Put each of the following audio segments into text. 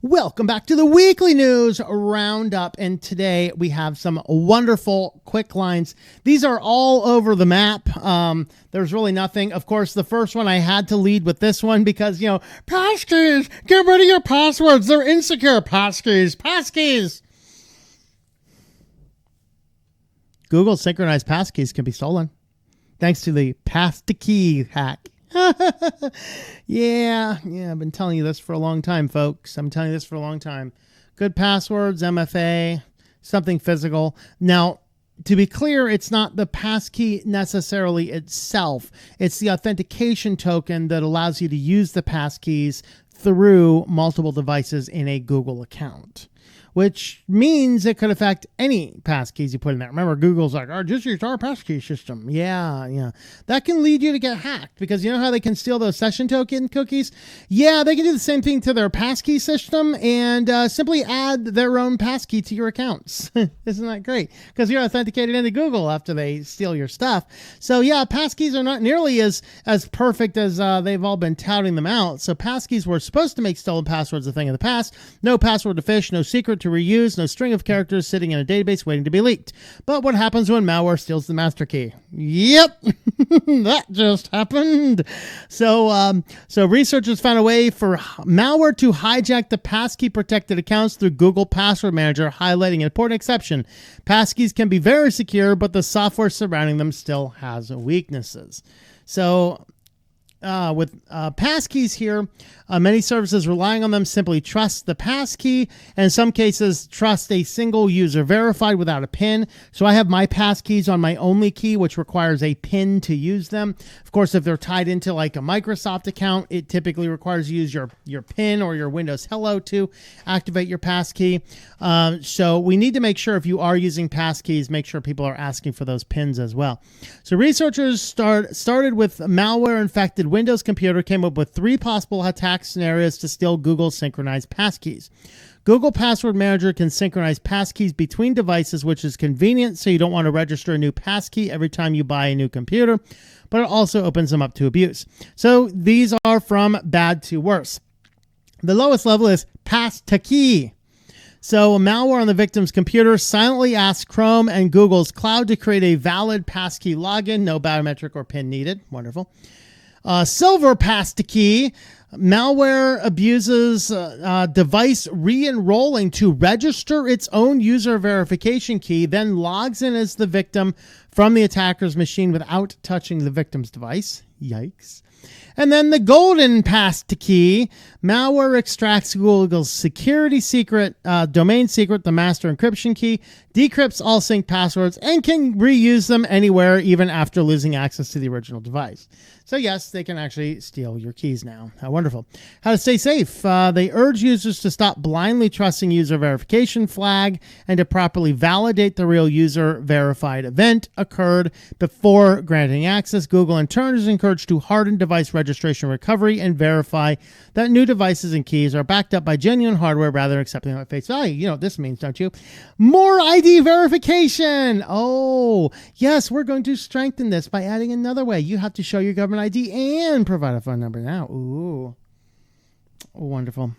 Welcome back to the weekly news roundup, and today we have some wonderful Quicklines. These are all over the map. There's really nothing. Of course, the first one I had to lead with this one because, Passkeys, get rid of your passwords. They're insecure. Passkeys. Google's synchronized passkeys can be stolen thanks to the Passkey hack. Yeah, I've been telling you this for a long time, folks. Good passwords, MFA, something physical. Now, to be clear, it's not the passkey necessarily itself. It's the authentication token that allows you to use the passkeys through multiple devices in a Google account, which means it could affect any passkeys you put in there. Remember, Google's like, just use our passkey system. Yeah. That can lead you to get hacked because you know how they can steal those session token cookies? Yeah, they can do the same thing to their passkey system and simply add their own passkey to your accounts. Isn't that great? Because you're authenticated into Google after they steal your stuff. So yeah, passkeys are not nearly as perfect as they've all been touting them out. So passkeys were supposed to make stolen passwords a thing of the past. No password to phish, no secret to reuse, no string of characters sitting in a database waiting to be leaked. But what happens when malware steals the master key? Yep, that just happened. So researchers found a way for malware to hijack the passkey protected accounts through Google Password Manager, highlighting an important exception. Passkeys can be very secure, but the software surrounding them still has weaknesses. So with passkeys here, many services relying on them simply trust the passkey, and in some cases trust a single user verified without a PIN. So I have my passkeys on my only key, which requires a PIN to use them. Of course, if they're tied into like a Microsoft account, it typically requires you use your PIN or your Windows Hello to activate your passkey. So we need to make sure if you are using passkeys, make sure people are asking for those PINs as well. So researchers started with malware-infected Windows computer, came up with 3 possible attack scenarios to steal Google's synchronized passkeys. Google Password Manager can synchronize passkeys between devices, which is convenient, so you don't want to register a new passkey every time you buy a new computer, but it also opens them up to abuse. So these are from bad to worse. The lowest level is Passkey. So malware on the victim's computer silently asks Chrome and Google's cloud to create a valid passkey login, no biometric or PIN needed. Wonderful. Silver Passkey. Malware abuses device re-enrolling to register its own user verification key, then logs in as the victim from the attacker's machine without touching the victim's device. Yikes. And then the golden passkey. Malware extracts Google's security secret, domain secret, the master encryption key, decrypts all synced passwords, and can reuse them anywhere, even after losing access to the original device. So yes, they can actually steal your keys now. How wonderful. How to stay safe. They urge users to stop blindly trusting user verification flag and to properly validate the real user verified event occurred before granting access. Google in turn is encouraged to harden device registration recovery and verify that new devices and keys are backed up by genuine hardware rather than accepting them at face value. You know what this means, don't you? More ID verification. Oh, yes, we're going to strengthen this by adding another way. You have to show your government ID and provide a phone number now. Ooh, wonderful.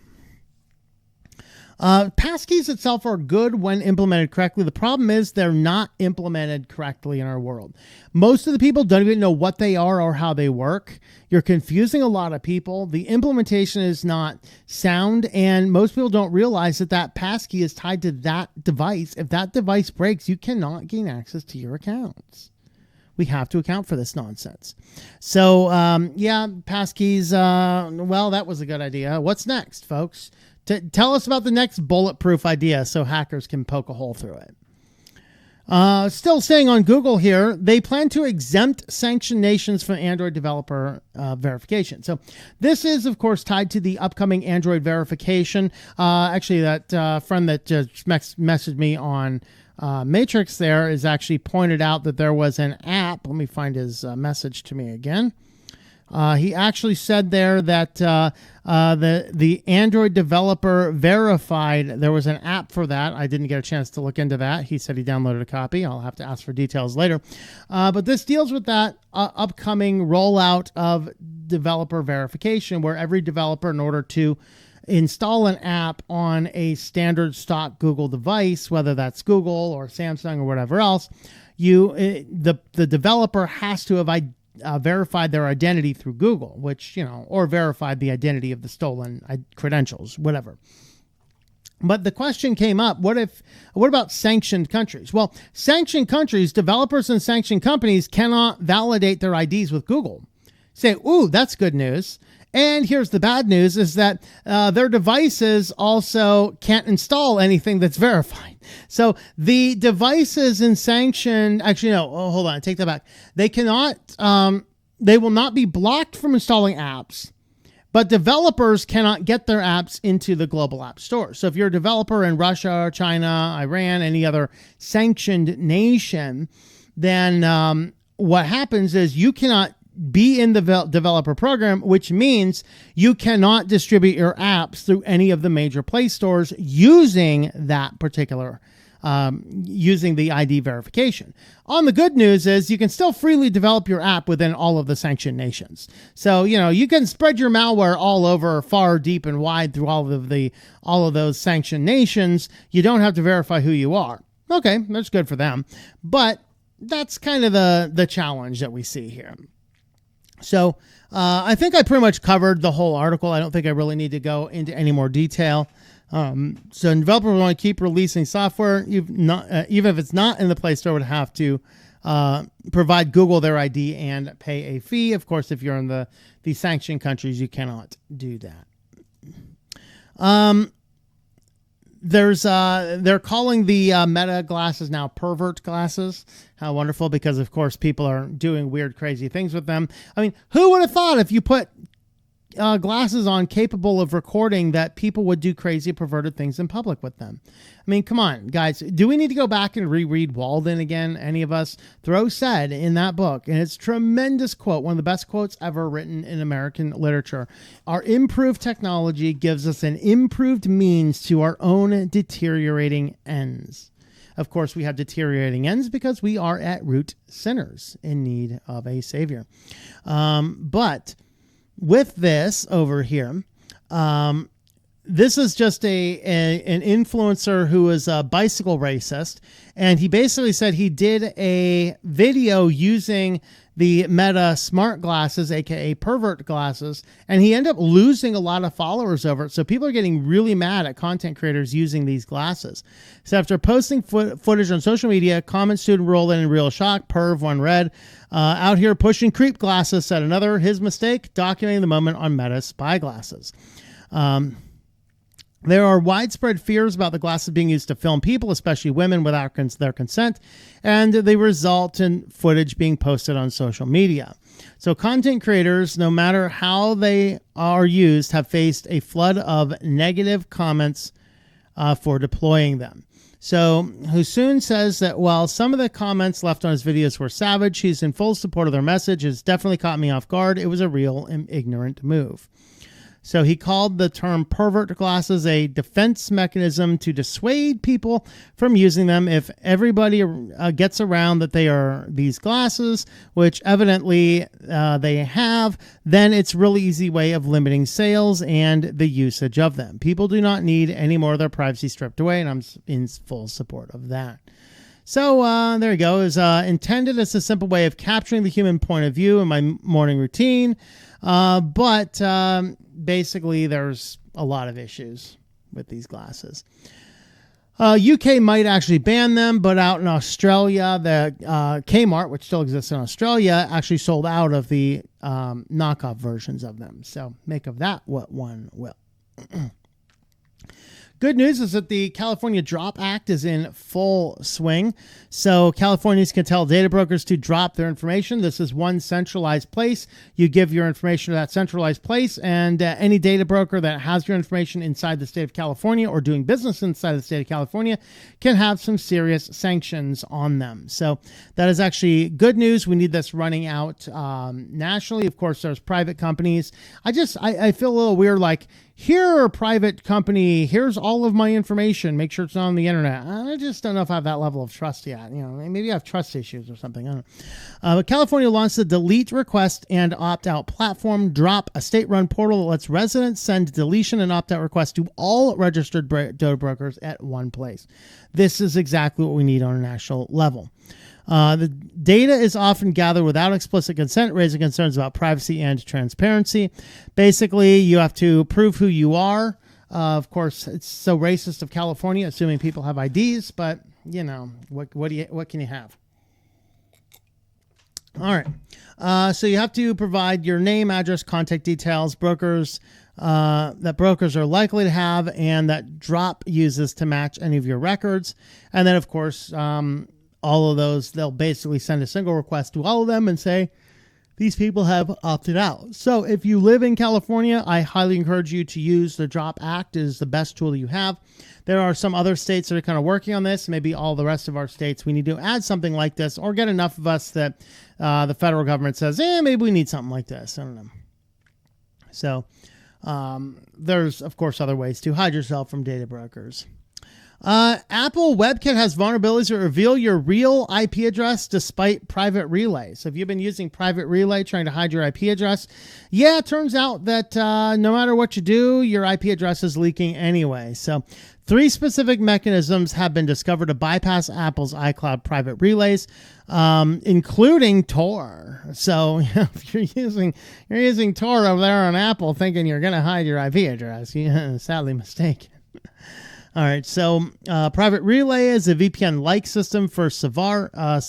Passkeys itself are good when implemented correctly. The problem is they're not implemented correctly in our world. Most of the people don't even know what they are or how they work. You're confusing a lot of people. The implementation is not sound, and most people don't realize that passkey is tied to that device. If that device breaks, you cannot gain access to your accounts. We have to account for this nonsense. So, passkeys, well, that was a good idea. What's next, folks? Tell us about the next bulletproof idea so hackers can poke a hole through it. Still staying on Google here, they plan to exempt sanctioned nations from Android developer verification. So this is, of course, tied to the upcoming Android verification. Actually, that friend that just messaged me on Matrix there is actually pointed out that there was an app. Let me find his message to me again. He actually said there that the Android developer verified, there was an app for that. I didn't get a chance to look into that. He said he downloaded a copy. I'll have to ask for details later. But this deals with that upcoming rollout of developer verification, where every developer, in order to install an app on a standard stock Google device, whether that's Google or Samsung or whatever else, the developer has to have verified their identity through Google, which, or verified the identity of the stolen credentials, whatever. But the question came up, what about sanctioned countries? Well, sanctioned countries, developers and sanctioned companies cannot validate their IDs with Google. Say, ooh, that's good news. And here's the bad news is that their devices also can't install anything that's verified. So the devices in sanctioned, actually, no, hold on, take that back. They cannot, they will not be blocked from installing apps, but developers cannot get their apps into the global app store. So if you're a developer in Russia, China, Iran, any other sanctioned nation, then what happens is you cannot be in the developer program, which means you cannot distribute your apps through any of the major Play stores using that particular, using the ID verification. On the good news is you can still freely develop your app within all of the sanctioned nations. So, you can spread your malware all over far, deep, and wide through all of those sanctioned nations. You don't have to verify who you are. Okay, that's good for them. But that's kind of the challenge that we see here. So I think I pretty much covered the whole article. I don't think I really need to go into any more detail. So developers want to keep releasing software, even if it's not in the Play Store, would have to provide Google their ID and pay a fee. Of course, if you're in the sanctioned countries, you cannot do that. They're calling the Meta glasses now pervert glasses. How wonderful, because of course people are doing weird, crazy things with them. I mean, who would have thought if you put glasses on capable of recording that people would do crazy, perverted things in public with them? I mean, come on, guys. Do we need to go back and reread Walden again? Any of us? Thoreau said in that book, and it's a tremendous quote, one of the best quotes ever written in American literature, our improved technology gives us an improved means to our own deteriorating ends. Of course, we have deteriorating ends because we are at root sinners in need of a savior. But with this over here, this is just an influencer who is a bicycle racist, and he basically said he did a video using the Meta smart glasses, aka pervert glasses, and he ended up losing a lot of followers over it. So people are getting really mad at content creators using these glasses. So after posting footage on social media, comments student rolled in real shock. Perv one read, out here pushing creep glasses, said another. His mistake, documenting the moment on Meta's spy glasses. There are widespread fears about the glasses being used to film people, especially women, without their consent, and they result in footage being posted on social media. So content creators, no matter how they are used, have faced a flood of negative comments for deploying them. So Hussoon says that while some of the comments left on his videos were savage, he's in full support of their message. It's definitely caught me off guard. It was a real and ignorant move. So he called the term pervert glasses a defense mechanism to dissuade people from using them. If everybody gets around that they are these glasses, which evidently they have, then it's a really easy way of limiting sales and the usage of them. People do not need any more of their privacy stripped away, and I'm in full support of that. So there you go. It's intended as a simple way of capturing the human point of view in my morning routine. But basically, there's a lot of issues with these glasses. UK might actually ban them, but out in Australia, the Kmart, which still exists in Australia, actually sold out of the knockoff versions of them. So make of that what one will. Good news is that the California Drop Act is in full swing. So Californians can tell data brokers to drop their information. This is one centralized place. You give your information to that centralized place, and any data broker that has your information inside the state of California or doing business inside the state of California can have some serious sanctions on them. So that is actually good news. We need this running out nationally. Of course, there's private companies. I feel a little weird, like, here, private company, here's all of my information. Make sure it's not on the internet. I just don't know if I have that level of trust yet. Maybe I have trust issues or something. I don't know. But California launched the delete request and opt-out platform, Drop, a state-run portal that lets residents send deletion and opt-out requests to all registered data brokers at one place. This is exactly what we need on a national level. The data is often gathered without explicit consent, raising concerns about privacy and transparency. Basically, you have to prove who you are. Of course, it's so racist of California, assuming people have IDs, but what can you have? All right. So you have to provide your name, address, contact details, brokers that brokers are likely to have, and that Drop uses to match any of your records. And then, of course, all of those, they'll basically send a single request to all of them and say, these people have opted out. So if you live in California, I highly encourage you to use the Drop Act. It is the best tool you have. There are some other states that are kind of working on this. Maybe all the rest of our states, we need to add something like this or get enough of us that the federal government says, maybe we need something like this. I don't know. So there's, of course, other ways to hide yourself from data brokers. Apple WebKit has vulnerabilities that reveal your real IP address despite private relay. So if you've been using private relay trying to hide your IP address, it turns out that no matter what you do, your IP address is leaking anyway. So 3 specific mechanisms have been discovered to bypass Apple's iCloud private relays, including Tor. So if you're using Tor over there on Apple thinking you're going to hide your IP address, you're sadly mistaken. All right, so Private Relay is a VPN-like system for Safari on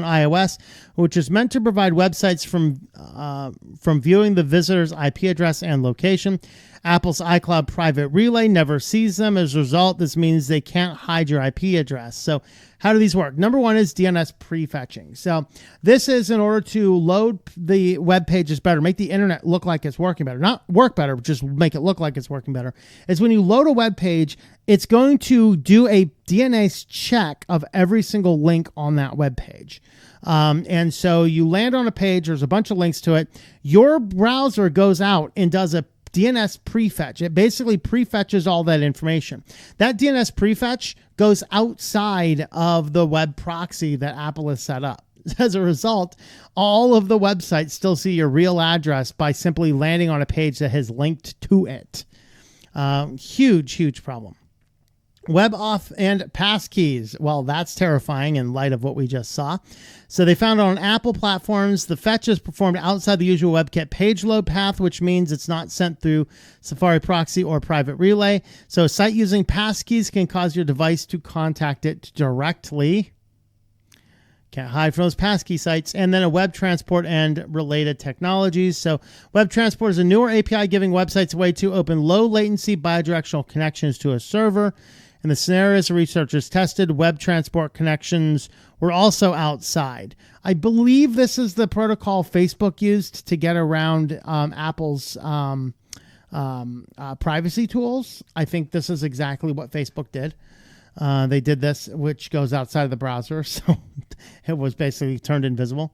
iOS, which is meant to provide websites from viewing the visitor's IP address and location. Apple's iCloud Private Relay never sees them. As a result, this means they can't hide your IP address. So how do these work? Number one is DNS prefetching. So this is in order to load the web pages better, make the internet look like it's working better. Not work better, but just make it look like it's working better. Is when you load a web page, it's going to do a DNS check of every single link on that web page. And so you land on a page, there's a bunch of links to it. Your browser goes out and does a DNS prefetch. It basically prefetches all that information. That DNS prefetch goes outside of the web proxy that Apple has set up. As a result, all of the websites still see your real address by simply landing on a page that has linked to it. Huge problem. WebAuth and Passkeys. Well, that's terrifying in light of what we just saw. So they found on Apple platforms, the fetch is performed outside the usual WebKit page load path, which means it's not sent through Safari proxy or private relay. So a site using Passkeys can cause your device to contact it directly. Can't hide from those Passkey sites. And then a web transport and related technologies. So web transport is a newer API giving websites a way to open low latency bidirectional connections to a server. In the scenarios the researchers tested, web transport connections were also outside. I believe this is the protocol Facebook used to get around Apple's privacy tools. I think this is exactly what Facebook did. They did this, which goes outside of the browser, so it was basically turned invisible.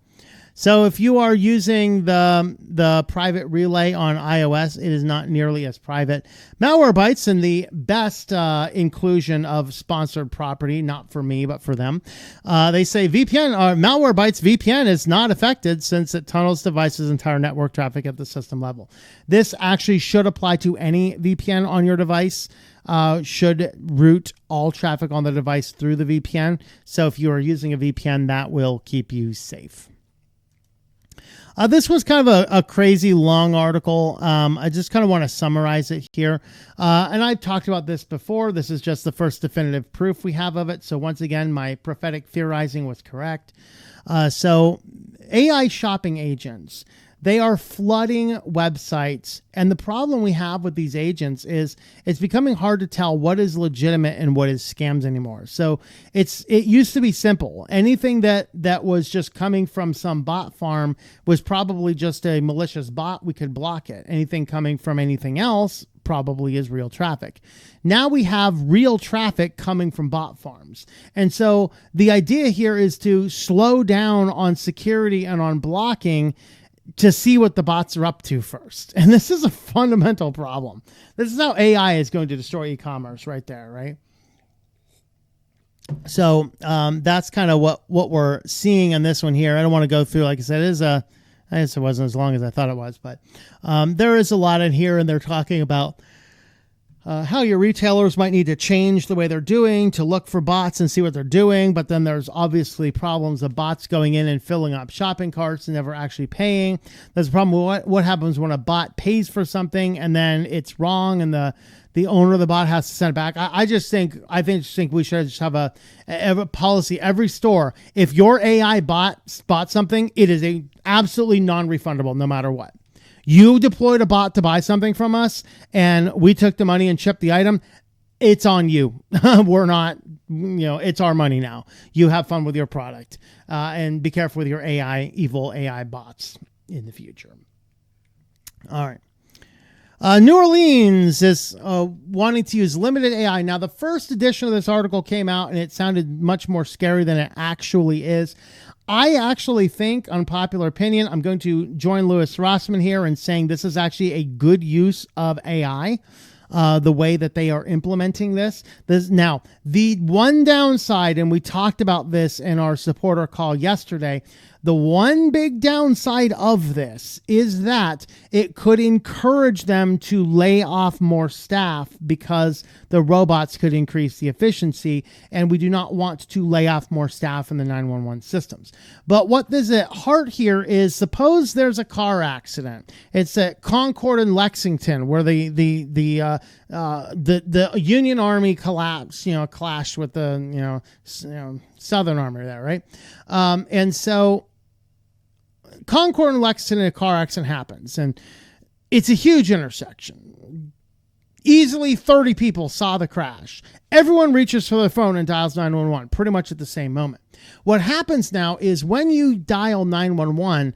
So if you are using the private relay on iOS, it is not nearly as private. Malwarebytes, and the best inclusion of sponsored property, not for me, but for them. They say Malwarebytes VPN is not affected since it tunnels devices' entire network traffic at the system level. This actually should apply to any VPN on your device. Should route all traffic on the device through the VPN. So if you are using a VPN, that will keep you safe. This was kind of a crazy long article. I just kind of want to summarize it here. And I've talked about this before. This is just the first definitive proof we have of it. So once again, my prophetic theorizing was correct. So AI shopping agents, they are flooding websites. And the problem we have with these agents is it's becoming hard to tell what is legitimate and what is scams anymore. So it used to be simple. Anything that was just coming from some bot farm was probably just a malicious bot. We could block it. Anything coming from anything else probably is real traffic. Now we have real traffic coming from bot farms. And so the idea here is to slow down on security and on blocking to see what the bots are up to first. And this is a fundamental problem. This is how AI is going to destroy e-commerce right there, right? So that's kind of what we're seeing on this one here. I don't want to go through, like I said, I guess it wasn't as long as I thought it was, but there is a lot in here, and they're talking about how your retailers might need to change the way they're doing to look for bots and see what they're doing. But then there's obviously problems of bots going in and filling up shopping carts and never actually paying. There's a problem with what happens when a bot pays for something and then it's wrong and the owner of the bot has to send it back. I think we should just have a policy. Every store, if your AI bot spots something, it is absolutely non-refundable no matter what. You deployed a bot to buy something from us and we took the money and shipped the item. It's on you. We're not, it's our money now. You have fun with your product and be careful with your evil AI bots in the future. All right. New Orleans is wanting to use limited AI. Now, the first edition of this article came out and it sounded much more scary than it actually is. I actually think, unpopular opinion, I'm going to join Louis Rossman here in saying this is actually a good use of AI, the way that they are implementing this. Now, the one downside, and we talked about this in our supporter call yesterday, the one big downside of this is that it could encourage them to lay off more staff because the robots could increase the efficiency, and we do not want to lay off more staff in the 911 systems. But what is at heart here is, suppose there's a car accident. It's at Concord and Lexington where the Union Army clashed with the Southern Army there, right? And so Concord and Lexington, a car accident happens, and it's a huge intersection. Easily 30 people saw the crash. Everyone reaches for their phone and dials 911 pretty much at the same moment. What happens now is when you dial 911,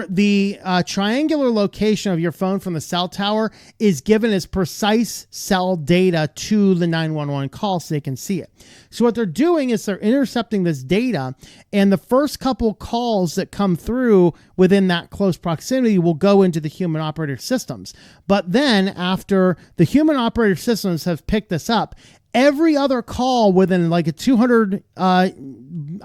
the triangular location of your phone from the cell tower is given as precise cell data to the 911 call so they can see it. So what they're doing is they're intercepting this data, and the first couple calls that come through within that close proximity will go into the human operator systems. But then after the human operator systems have picked this up, every other call within like a 200, I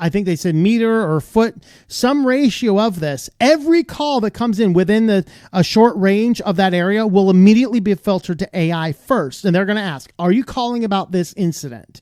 think they said meter or foot, some ratio of this, every call that comes in within a short range of that area will immediately be filtered to AI first. And they're going to ask, are you calling about this incident?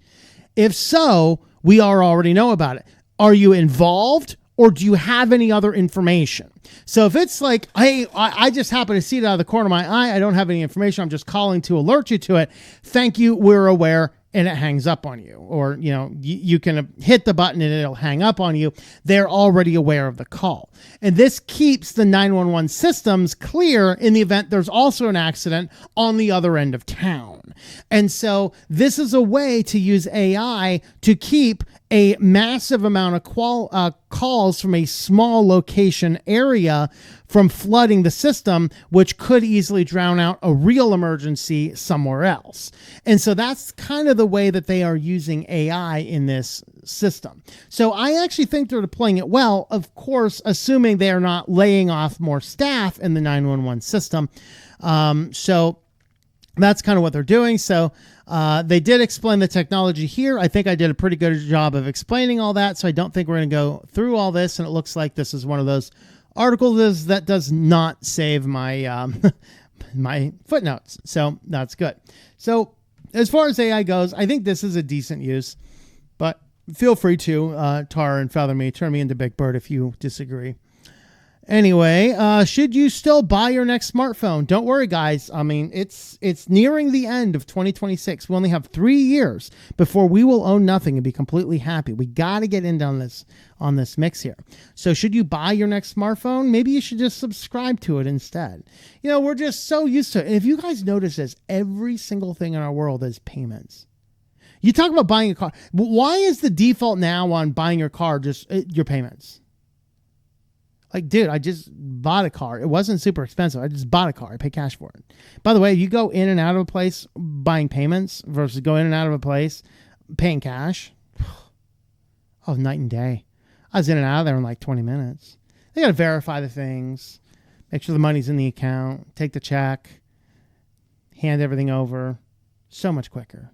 If so, we already know about it. Are you involved? Or do you have any other information? So if it's like, hey, I just happen to see it out of the corner of my eye, I don't have any information, I'm just calling to alert you to it. Thank you, we're aware, and it hangs up on you. Or, you can hit the button and it'll hang up on you. They're already aware of the call. And this keeps the 911 systems clear in the event there's also an accident on the other end of town. And so this is a way to use AI to keep a massive amount of calls from a small location area from flooding the system, which could easily drown out a real emergency somewhere else. And so that's kind of the way that they are using AI in this system. So I actually think they're deploying it well, of course, assuming they are not laying off more staff in the 911 system. So that's kind of what they're doing. So they did explain the technology here. I think I did a pretty good job of explaining all that. So I don't think we're going to go through all this. And it looks like this is one of those articles that does not save my my footnotes. So that's good. So as far as AI goes, I think this is a decent use. But feel free to tar and feather me, turn me into Big Bird if you disagree. Anyway, should you still buy your next smartphone? Don't worry, guys. I mean, it's nearing the end of 2026. We only have 3 years before we will own nothing and be completely happy. We got to get in on this mix here. So should you buy your next smartphone? Maybe you should just subscribe to it instead. We're just so used to it. And if you guys notice this, every single thing in our world is payments. You talk about buying a car. Why is the default now on buying your car just your payments? Like, dude, I just bought a car. It wasn't super expensive. I just bought a car. I pay cash for it. By the way, you go in and out of a place buying payments versus go in and out of a place paying cash. Oh, night and day. I was in and out of there in like 20 minutes. They got to verify the things. make sure the money's in the account, take the check, hand everything over. So much quicker.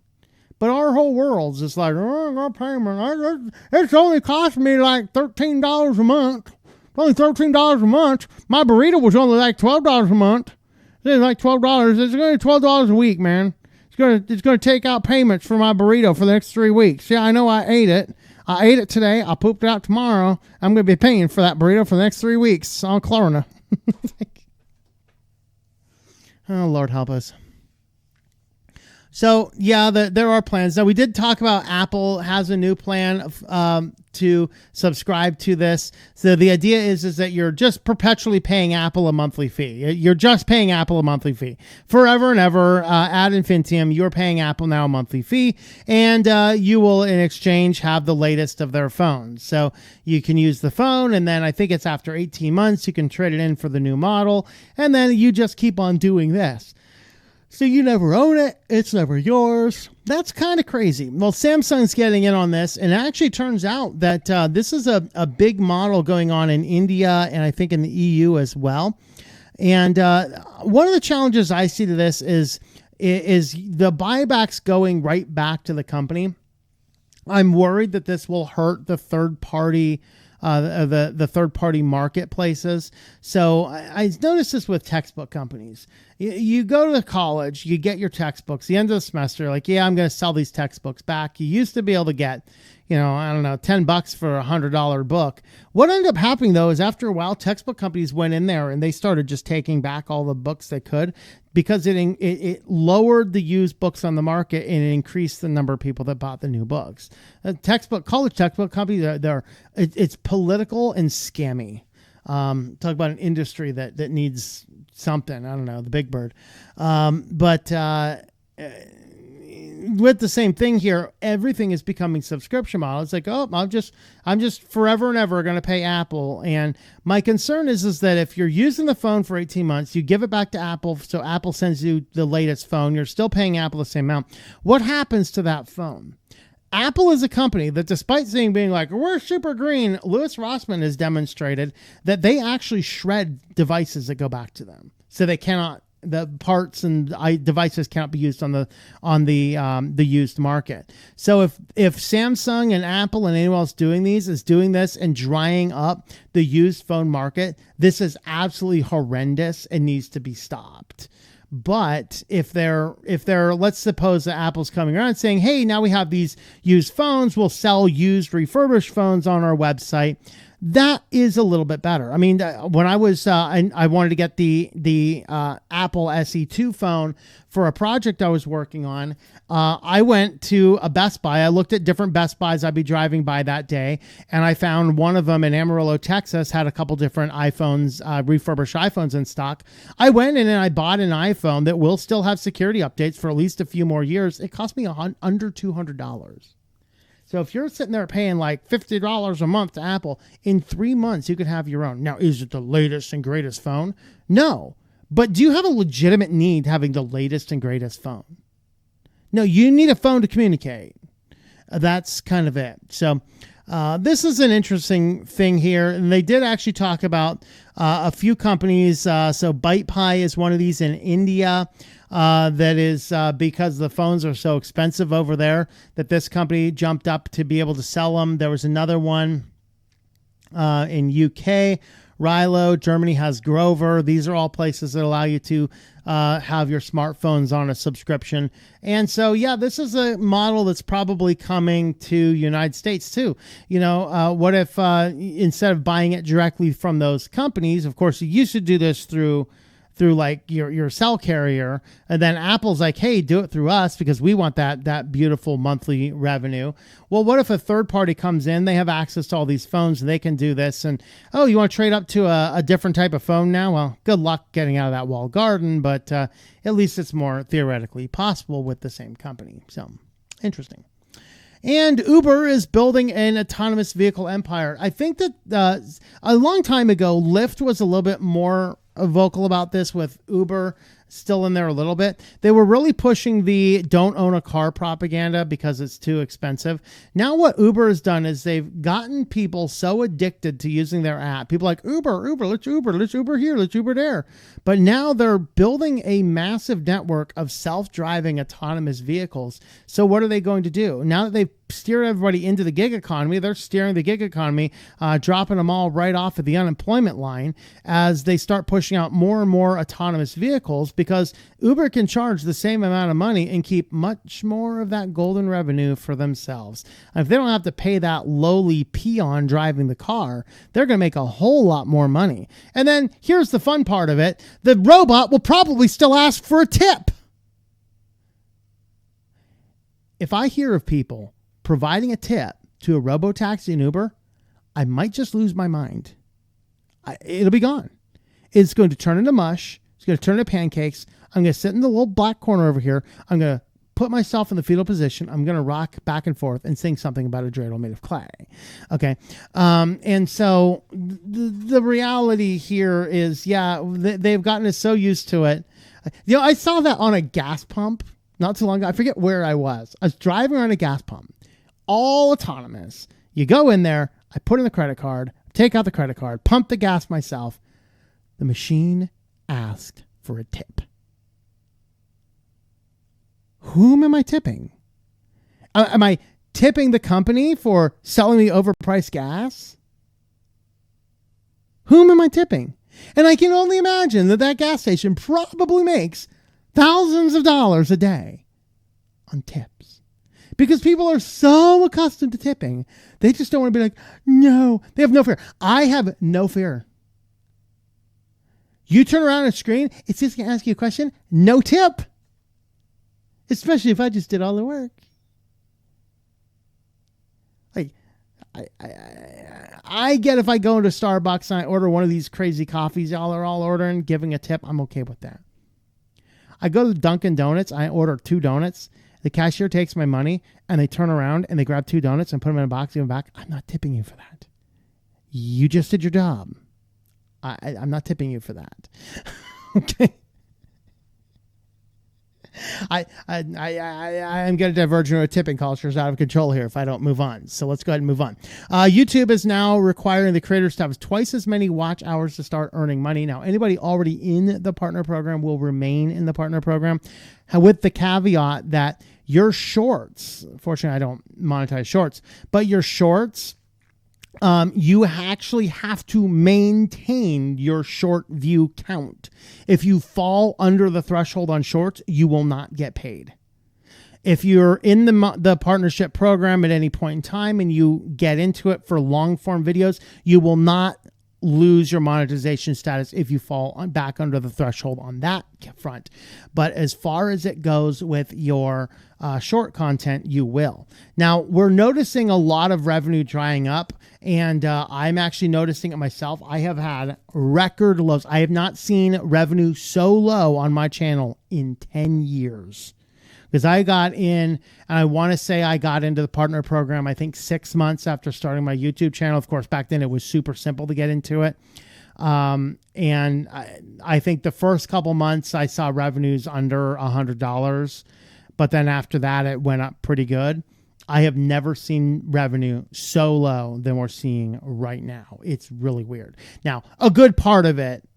But our whole world's just like, oh, no payment. It's only cost me like $13 a month. It's only $13 a month. My burrito was only like $12 a month. It's like $12. It's going to be $12 a week, man. It's going to take out payments for my burrito for the next 3 weeks. Yeah, I know I ate it. I ate it today. I pooped it out tomorrow. I'm going to be paying for that burrito for the next 3 weeks on Klarna. Oh, Lord help us. So, yeah, there are plans. Now, we did talk about Apple has a new plan to subscribe to this. So the idea is that you're just perpetually paying Apple a monthly fee. You're just paying Apple a monthly fee. Forever and ever, ad infinitum, you're paying Apple now a monthly fee. And you will, in exchange, have the latest of their phones. So you can use the phone, and then I think it's after 18 months, you can trade it in for the new model. And then you just keep on doing this. So you never own it. It's never yours. That's kind of crazy. Well, Samsung's getting in on this, and it actually turns out that this is a big model going on in India and I think in the EU as well. And one of the challenges I see to this is the buybacks going right back to the company. I'm worried that this will hurt the third party the third-party marketplaces. So I noticed this with textbook companies. You go to college, you get your textbooks, the end of the semester, like, yeah, I'm going to sell these textbooks back. You used to be able to get, I don't know, $10 for $100 book. What ended up happening, though, is after a while, textbook companies went in there and they started just taking back all the books they could because it lowered the used books on the market and it increased the number of people that bought the new books. College textbook companies, it's political and scammy. Talk about an industry that needs something. I don't know, the big bird. But with the same thing here, everything is becoming subscription model. It's like, oh, I'm just forever and ever going to pay Apple. And my concern is that if you're using the phone for 18 months, you give it back to Apple, so Apple sends you the latest phone, you're still paying Apple the same amount. What happens to that phone? Apple is a company that, despite being like, we're super green, Louis Rossmann has demonstrated that they actually shred devices that go back to them. So they cannot, the parts and devices cannot be used on the used market. So if Samsung and Apple and anyone else doing this and drying up the used phone market, this is absolutely horrendous and needs to be stopped. But if they're, let's suppose that Apple's coming around saying, hey, now we have these used phones, we'll sell used refurbished phones on our website. That is a little bit better. I mean, when I was, I wanted to get the Apple SE2 phone for a project I was working on. I went to a Best Buy. I looked at different Best Buys I'd be driving by that day, and I found one of them in Amarillo, Texas, had a couple different iPhones, refurbished iPhones in stock. I went in and I bought an iPhone that will still have security updates for at least a few more years. It cost me under $200. So if you're sitting there paying like $50 a month to Apple, in 3 months, you could have your own. Now, is it the latest and greatest phone? No. But do you have a legitimate need having the latest and greatest phone? No, you need a phone to communicate. That's kind of it. So this is an interesting thing here. And they did actually talk about a few companies. So BytePie is one of these in India. That is because the phones are so expensive over there that this company jumped up to be able to sell them. There was another one in UK, Rilo. Germany has Grover. These are all places that allow you to have your smartphones on a subscription. And so, yeah, this is a model that's probably coming to United States too. What if instead of buying it directly from those companies, of course, you used to do this through like your cell carrier, and then Apple's like, hey, do it through us because we want that beautiful monthly revenue. Well, what if a third party comes in, they have access to all these phones and they can do this, and oh, you want to trade up to a different type of phone now? Well, good luck getting out of that walled garden, but at least it's more theoretically possible with the same company. So interesting. And Uber is building an autonomous vehicle empire. I think that a long time ago, Lyft was a little bit more vocal about this with Uber. still in there a little bit. They were really pushing the don't own a car propaganda because it's too expensive. Now what Uber has done is they've gotten people so addicted to using their app. People are like, Uber, let's Uber here, let's Uber there. But now they're building a massive network of self-driving autonomous vehicles. So what are they going to do? Now that they've steered everybody into the gig economy, they're steering the gig economy, dropping them all right off of the unemployment line as they start pushing out more and more autonomous vehicles, because Uber can charge the same amount of money and keep much more of that golden revenue for themselves. And if they don't have to pay that lowly peon driving the car, they're going to make a whole lot more money. And then here's the fun part of it. The robot will probably still ask for a tip. If I hear of people providing a tip to a robotaxi and Uber, I might just lose my mind. It'll be gone. It's going to turn into mush. It's going to turn into pancakes. I'm going to sit in the little black corner over here. I'm going to put myself in the fetal position. I'm going to rock back and forth and sing something about a dreidel made of clay. Okay. And so the reality here is, they've gotten us so used to it. I saw that on a gas pump not too long ago. I forget where I was. I was driving around a gas pump, all autonomous. You go in there, I put in the credit card, take out the credit card, pump the gas myself. The machine asked for a tip. Whom am I tipping? Am I tipping the company for selling me overpriced gas? Whom am I tipping? And I can only imagine that gas station probably makes thousands of dollars a day on tips. Because people are so accustomed to tipping, they just don't want to be like, no, they have no fear. I have no fear. You turn around on a screen, it's just going to ask you a question, no tip. Especially if I just did all the work. Like, I get if I go into Starbucks and I order one of these crazy coffees y'all are all ordering, giving a tip, I'm okay with that. I go to Dunkin' Donuts, I order 2 donuts. The cashier takes my money and they turn around and they grab 2 donuts and put them in a box, give them back. I'm not tipping you for that. You just did your job. I'm not tipping you for that. Okay. I'm going to diverge into a tipping culture is out of control here if I don't move on. So let's go ahead and move on. YouTube is now requiring the creators to have twice as many watch hours to start earning money. Now, anybody already in the partner program will remain in the partner program, with the caveat that your shorts, fortunately I don't monetize shorts, but your shorts, you actually have to maintain your short view count. If you fall under the threshold on shorts, you will not get paid. If you're in the partnership program at any point in time and you get into it for long form videos, you will not lose your monetization status if you fall back under the threshold on that front. But as far as it goes with your short content, you will. Now, we're noticing a lot of revenue drying up, and I'm actually noticing it myself. I have had record lows. I have not seen revenue so low on my channel in 10 years. Because I got in, and I want to say I got into the partner program, I think 6 months after starting my YouTube channel. Of course, back then it was super simple to get into it. And I think the first couple months I saw revenues under $100. But then after that, it went up pretty good. I have never seen revenue so low than we're seeing right now. It's really weird. Now, a good part of it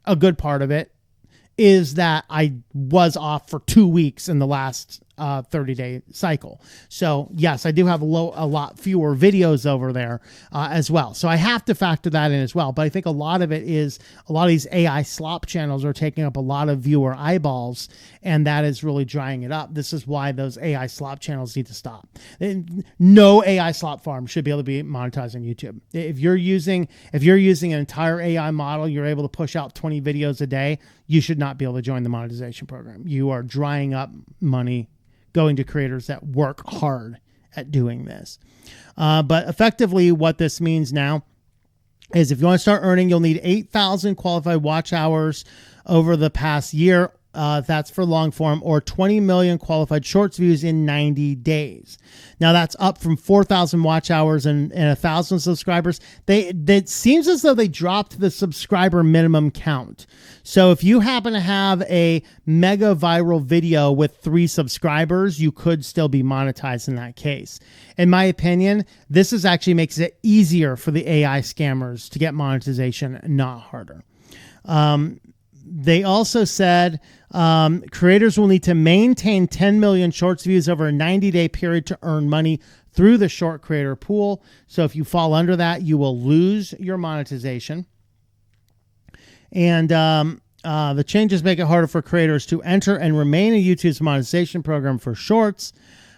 is that I was off for 2 weeks in the last 30-day cycle. So yes, I do have a lot fewer videos over there as well. So I have to factor that in as well. But I think a lot of it is a lot of these AI slop channels are taking up a lot of viewer eyeballs, and that is really drying it up. This is why those AI slop channels need to stop. No AI slop farm should be able to be monetized on YouTube. If you're using an entire AI model, you're able to push out 20 videos a day, you should not be able to join the monetization program. You are drying up money going to creators that work hard at doing this. But effectively what this means now is if you want to start earning, you'll need 8,000 qualified watch hours over the past year, That's for long form, or 20 million qualified shorts views in 90 days. Now that's up from 4,000 watch hours and 1,000 subscribers. It seems as though they dropped the subscriber minimum count. So if you happen to have a mega viral video with 3 subscribers, you could still be monetized in that case. In my opinion, this actually makes it easier for the AI scammers to get monetization, not harder. They also said creators will need to maintain 10 million shorts views over a 90-day period to earn money through the short creator pool. So if you fall under that, you will lose your monetization. And the changes make it harder for creators to enter and remain in YouTube's monetization program for shorts.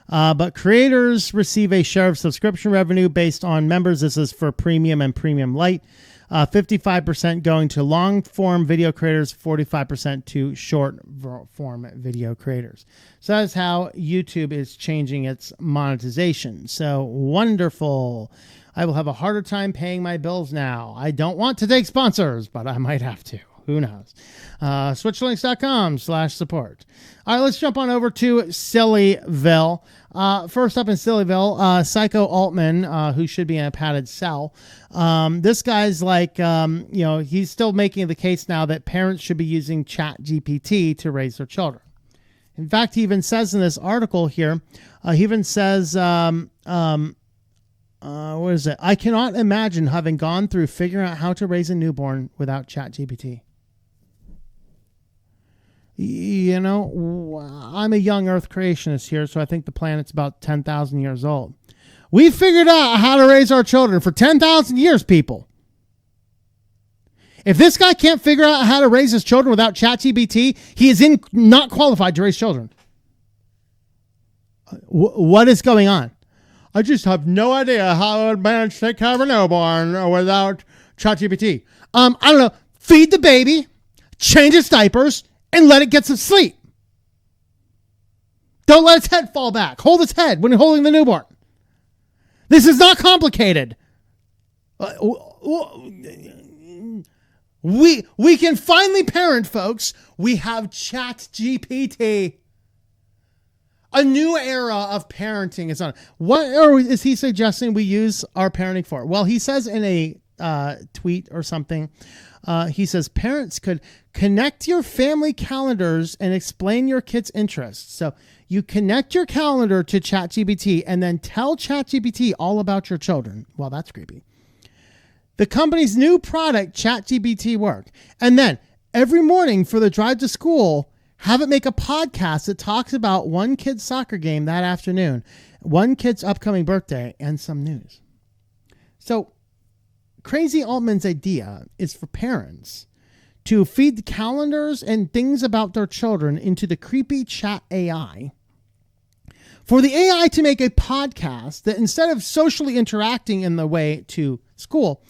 But creators receive a share of subscription revenue based on members. This is for premium and premium light. 55% going to long form video creators, 45% to short form video creators. So that's how YouTube is changing its monetization. So wonderful. I will have a harder time paying my bills now. I don't want to take sponsors, but I might have to. Who knows? switchedtolinux.com/support. All right, let's jump on over to Sillyville. First up in Sillyville, Psycho Altman, who should be in a padded cell. This guy's like, he's still making the case now that parents should be using ChatGPT to raise their children. In fact, he even says in this article here, he even says, what is it? I cannot imagine having gone through figuring out how to raise a newborn without ChatGPT. You know, I'm a young Earth creationist here, so I think the planet's about 10,000 years old. We figured out how to raise our children for 10,000 years, people. If this guy can't figure out how to raise his children without ChatGPT, he is not qualified to raise children. What is going on? I just have no idea how a man should take care of a newborn without ChatGPT. I don't know. Feed the baby, change its diapers, and let it get some sleep. Don't let its head fall back. Hold its head when you're holding the newborn. This is not complicated. We can finally parent, folks. We have ChatGPT. A new era of parenting is on. What is he suggesting we use our parenting for? Well, he says in a tweet or something, he says parents could connect your family calendars and explain your kids' interests. So you connect your calendar to ChatGPT and then tell ChatGPT all about your children. Well, that's creepy. The company's new product, ChatGPT Work. And then every morning for the drive to school, have it make a podcast that talks about one kid's soccer game that afternoon, one kid's upcoming birthday, and some news. So Crazy Altman's idea is for parents to feed the calendars and things about their children into the creepy chat AI, for the AI to make a podcast that instead of socially interacting in the way to school,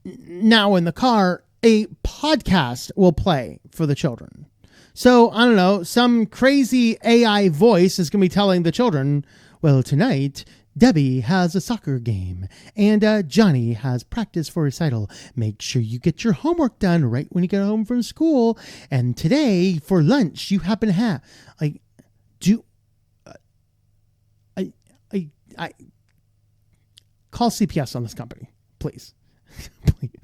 now in the car, a podcast will play for the children. So, I don't know, some crazy AI voice is going to be telling the children, well, tonight, Debbie has a soccer game and Johnny has practice for recital. Make sure you get your homework done right when you get home from school. And today for lunch, you happen to have I call CPS on this company, please.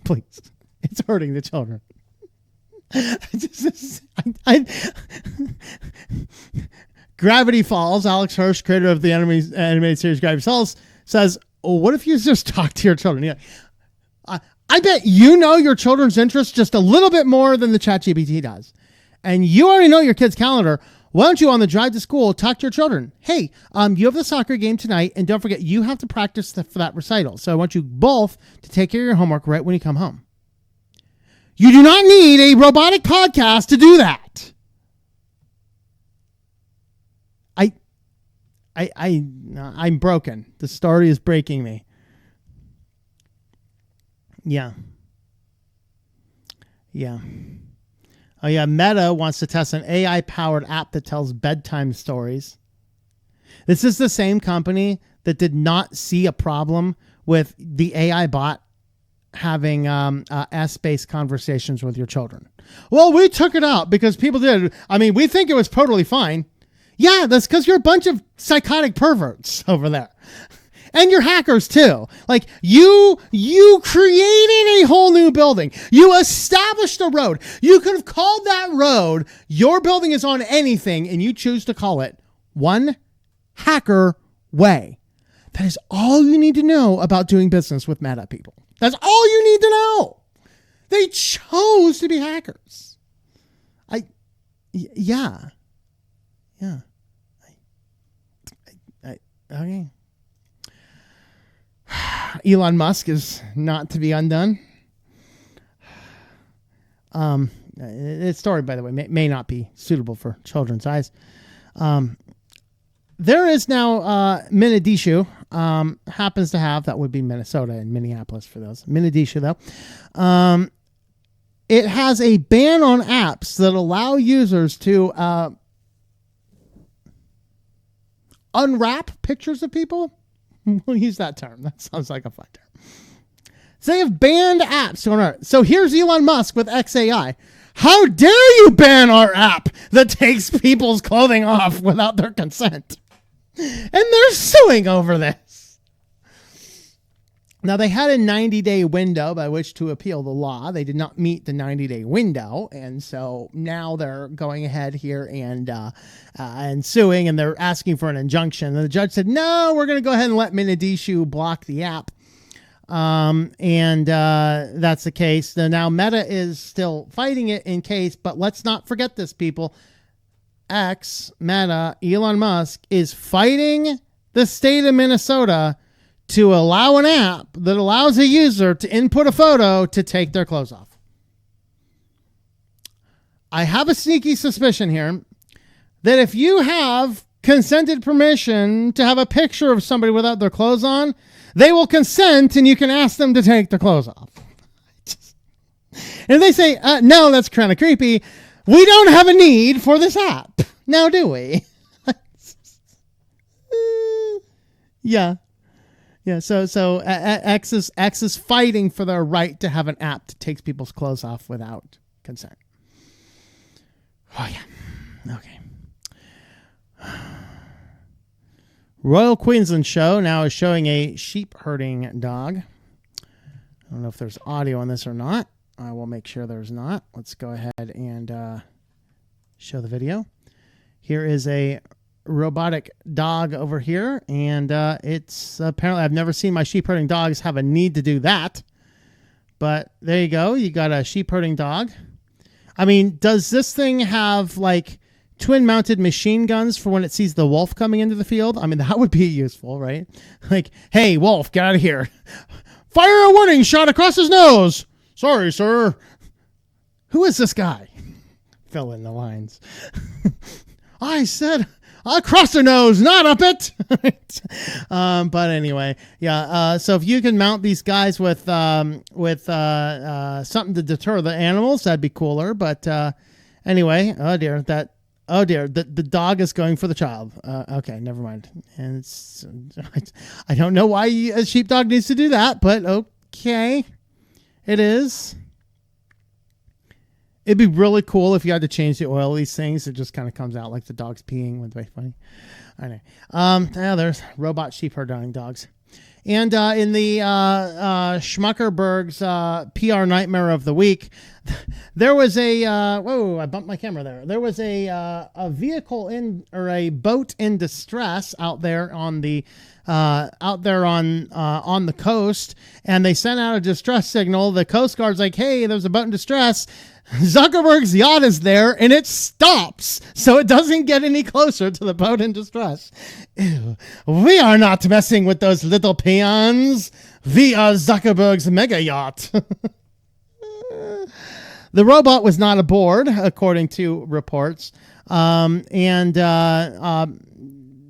please. It's hurting the children. Gravity Falls, Alex Hirsch, creator of the animated series Gravity Falls, says, what if you just talk to your children? Yeah. I bet you know your children's interests just a little bit more than the ChatGPT does. And you already know your kid's calendar. Why don't you, on the drive to school, talk to your children? Hey, you have the soccer game tonight, and don't forget, you have to practice for that recital. So I want you both to take care of your homework right when you come home. You do not need a robotic podcast to do that. I'm broken. The story is breaking me. Yeah. Oh yeah, Meta wants to test an AI-powered app that tells bedtime stories. This is the same company that did not see a problem with the AI bot having S-based conversations with your children. Well, we took it out because people did. I mean, we think it was totally fine. Yeah, that's because you're a bunch of psychotic perverts over there. And you're hackers too. Like you created a whole new building. You established a road. You could have called that road, your building is on anything, and you choose to call it One Hacker Way. That is all you need to know about doing business with Meta, people. That's all you need to know. They chose to be hackers. Yeah. Okay. Elon Musk is not to be undone. This story, by the way, may not be suitable for children's eyes. There is now Mogadishu, happens to have, that would be Minnesota and Minneapolis for those. Mogadishu, though. It has a ban on apps that allow users to unwrap pictures of people. We'll use that term. That sounds like a fun term. So they have banned apps. So here's Elon Musk with XAI. How dare you ban our app that takes people's clothing off without their consent? And they're suing over this. Now, they had a 90-day window by which to appeal the law. They did not meet the 90-day window, and so now they're going ahead here and suing, and they're asking for an injunction. And the judge said, no, we're going to go ahead and let Mogadishu block the app. And that's the case. Now, Meta is still fighting it in case, but let's not forget this, people. Meta, Elon Musk, is fighting the state of Minnesota to allow an app that allows a user to input a photo to take their clothes off. I have a sneaky suspicion here that if you have consented permission to have a picture of somebody without their clothes on, they will consent and you can ask them to take their clothes off. And they say, no, that's kind of creepy. We don't have a need for this app. Now, do we? Yeah. Yeah, so X is fighting for their right to have an app that takes people's clothes off without consent. Oh, yeah. Okay. Royal Queensland Show now is showing a sheep herding dog. I don't know if there's audio on this or not. I will make sure there's not. Let's go ahead and show the video. Here is a robotic dog over here, and it's apparently, I've never seen my sheep herding dogs have a need to do that, but there you go. You got a sheep herding dog. I mean, does this thing have like twin mounted machine guns for when it sees the wolf coming into the field? I mean, that would be useful, right? Like, hey, wolf, get out of here. Fire a warning shot across his nose. Sorry, sir. Who is this guy? Fill in the lines. I said across the nose, not up it. But anyway, yeah. So if you can mount these guys with something to deter the animals, that'd be cooler. But anyway, oh dear, the dog is going for the child. Okay, never mind. And I don't know why a sheepdog needs to do that, but okay, it is. It'd be really cool if you had to change the oil of these things. It just kind of comes out like the dog's peeing. Would be funny. I know. There's robot sheep herding dogs. And in the Schmuckerberg's PR nightmare of the week, there was a whoa! I bumped my camera there. There was a vehicle a boat in distress out there on the coast, and they sent out a distress signal. The Coast Guard's like, "Hey, there's a boat in distress." Zuckerberg's yacht is there, and it stops, so it doesn't get any closer to the boat in distress. Ew. We are not messing with those little peons. We are Zuckerberg's mega yacht. The robot was not aboard, according to reports, and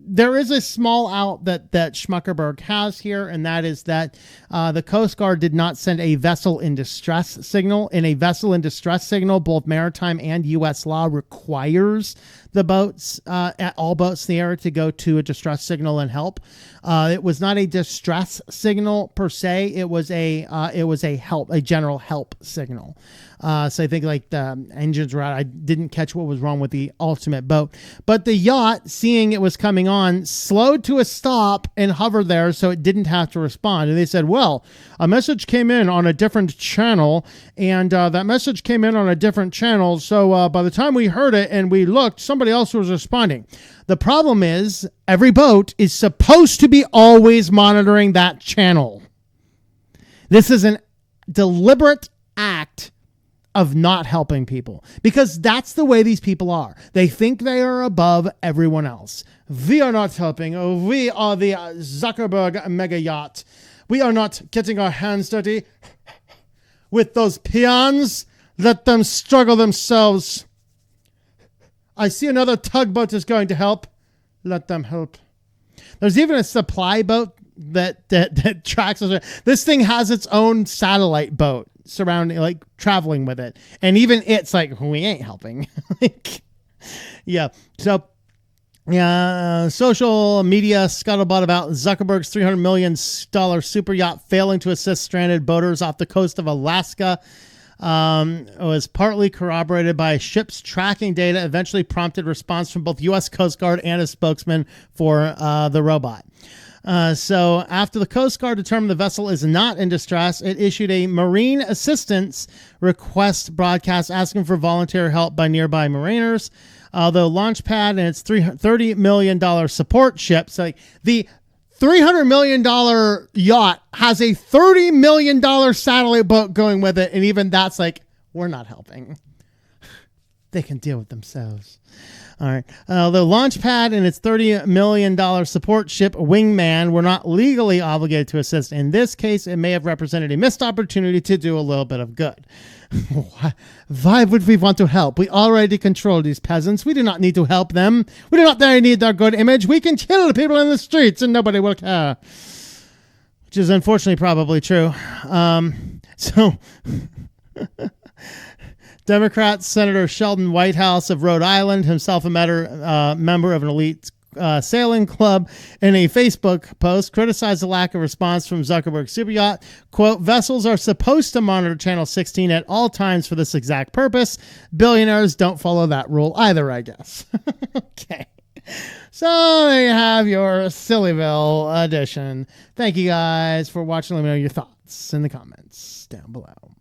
there is a small out that Zuckerberg has here, and that is that the Coast Guard did not send a vessel in distress signal. In a vessel in distress signal, both maritime and U.S. law requires the boats, all boats in the area, to go to a distress signal and help. It was not a distress signal per se. It was a general help signal. So I think like the engines were out. I didn't catch what was wrong with the ultimate boat, but the yacht, seeing it was coming on, slowed to a stop and hovered there so it didn't have to respond. And they said, well, a message came in on a different channel, and that message came in on a different channel. So by the time we heard it and we looked, somebody else was responding. The problem is every boat is supposed to be always monitoring that channel. This is a deliberate act of not helping people, because that's the way these people are. They think they are above everyone else. We are not helping. Oh, we are the Zuckerberg mega yacht. We are not getting our hands dirty with those peons. Let them struggle themselves. I see another tugboat is going to help. Let them help. There's even a supply boat that tracks us. This thing has its own satellite boat surrounding, like traveling with it, and even it's like, we ain't helping. Yeah. So social media scuttlebutt about Zuckerberg's $300 million super yacht failing to assist stranded boaters off the coast of Alaska was partly corroborated by ship's tracking data, eventually prompted response from both U.S. Coast Guard and a spokesman for the robot. So after the Coast Guard determined the vessel is not in distress, it issued a marine assistance request broadcast asking for volunteer help by nearby mariners. The Launchpad and its $30 million support ship, so the $300 million yacht has a $30 million satellite boat going with it, and even that's like, we're not helping. They can deal with themselves. All right. The Launchpad and its $30 million support ship Wingman were not legally obligated to assist. In this case, it may have represented a missed opportunity to do a little bit of good. Why would we want to help? We already control these peasants. We do not need to help them. We do not need their good image. We can kill people in the streets and nobody will care. Which is unfortunately probably true. Democrat Senator Sheldon Whitehouse of Rhode Island, himself a member of an elite sailing club, in a Facebook post criticized the lack of response from Zuckerberg's super yacht. Quote, vessels are supposed to monitor Channel 16 at all times for this exact purpose. Billionaires don't follow that rule either, I guess. Okay. So there you have your Sillyville edition. Thank you guys for watching. Let me know your thoughts in the comments down below.